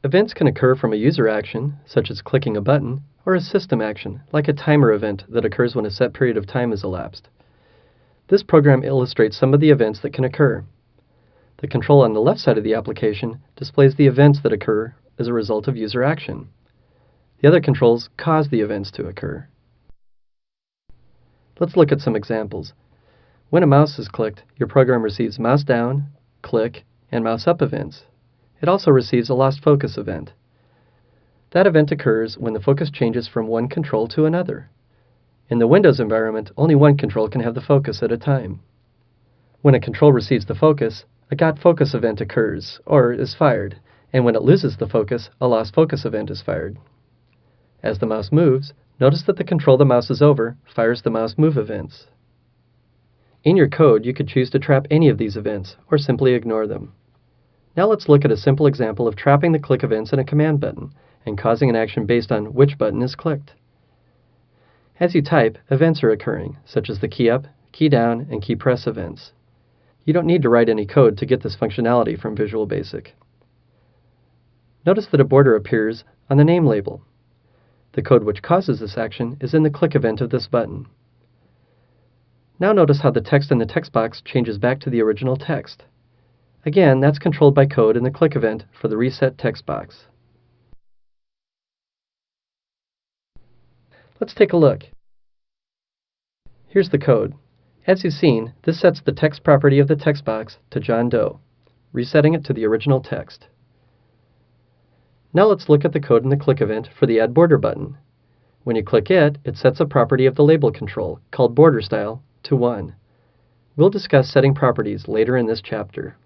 Events can occur from a user action, such as clicking a button, or a system action, like a timer event that occurs when a set period of time has elapsed. This program illustrates some of the events that can occur. The control on the left side of the application displays the events that occur as a result of user action. The other controls cause the events to occur. Let's look at some examples. When a mouse is clicked, your program receives mouse down, click, and mouse up events. It also receives a lost focus event. That event occurs when the focus changes from one control to another. In the Windows environment, only one control can have the focus at a time. When a control receives the focus, a got focus event occurs, or is fired, and when it loses the focus, a lost focus event is fired. As the mouse moves, notice that the control the mouse is over fires the mouse move events. In your code, you could choose to trap any of these events, or simply ignore them. Now let's look at a simple example of trapping the click events in a command button and causing an action based on which button is clicked. As you type, events are occurring, such as the key up, key down, and key press events. You don't need to write any code to get this functionality from Visual Basic. Notice that a border appears on the name label. The code which causes this action is in the click event of this button. Now notice how the text in the text box changes back to the original text. Again, that's controlled by code in the click event for the reset text box. Let's take a look. Here's the code. As you've seen, this sets the text property of the text box to John Doe, resetting it to the original text. Now let's look at the code in the click event for the Add Border button. When you click it, it sets a property of the label control, called border style, to 1. We'll discuss setting properties later in this chapter.